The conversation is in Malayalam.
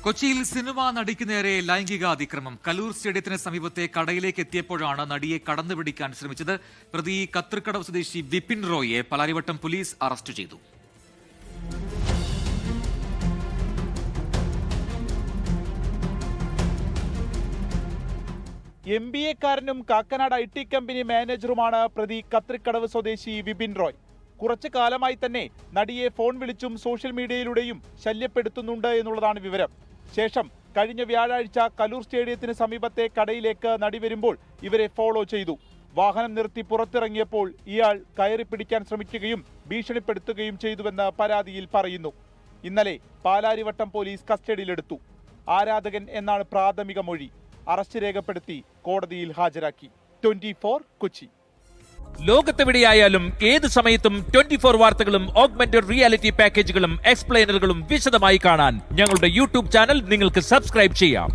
കൊച്ചിയിൽ സിനിമാ നടിക്ക് നേരെ ലൈംഗിക അതിക്രമം. കലൂർ സ്റ്റേഡിയത്തിന് സമീപത്തെ കടയിലേക്ക് എത്തിയപ്പോഴാണ് നടിയെ കടന്നുപിടിക്കാൻ ശ്രമിച്ചത്. പ്രതി കത്രിക്കടവ് സ്വദേശി വിപിൻ റോയിയെ പാലാരിവട്ടം പോലീസ് അറസ്റ്റ് ചെയ്തു. MBA-കാരനും കാക്കനാട് IT കമ്പനി മാനേജറുമാണ് പ്രതി കത്രിക്കടവ് സ്വദേശി വിപിൻ റോയ്. കുറച്ചു കാലമായി തന്നെ നടിയെ ഫോൺ വിളിച്ചും സോഷ്യൽ മീഡിയയിലൂടെയും ശല്യപ്പെടുത്തുന്നുണ്ട് എന്നുള്ളതാണ് വിവരം. ശേഷം കഴിഞ്ഞ വ്യാഴാഴ്ച കലൂർ സ്റ്റേഡിയത്തിന് സമീപത്തെ കടയിലേക്ക് നടി വരുമ്പോൾ ഇവരെ ഫോളോ ചെയ്തു. വാഹനം നിർത്തി പുറത്തിറങ്ങിയപ്പോൾ ഇയാൾ കയറി പിടിക്കാൻ ശ്രമിക്കുകയും ഭീഷണിപ്പെടുത്തുകയും ചെയ്തുവെന്ന് പരാതിയിൽ പറയുന്നു. ഇന്നലെ പാലാരിവട്ടം പോലീസ് കസ്റ്റഡിയിലെടുത്തു. ആരാധകൻ എന്നാണ് പ്രാഥമിക മൊഴി. അറസ്റ്റ് രേഖപ്പെടുത്തി കോടതിയിൽ ഹാജരാക്കി. 24 കൊച്ചി. ലോകത്തെവിടെയായാലും ഏത് സമയത്തും 24 വാർത്തകളും ഓഗ്മെന്റഡ് റിയാലിറ്റി പാക്കേജുകളും എക്സ്പ്ലെയിനറുകളും വിശദമായി കാണാൻ ഞങ്ങളുടെ യൂട്യൂബ് ചാനൽ നിങ്ങൾക്ക് സബ്സ്ക്രൈബ് ചെയ്യാം.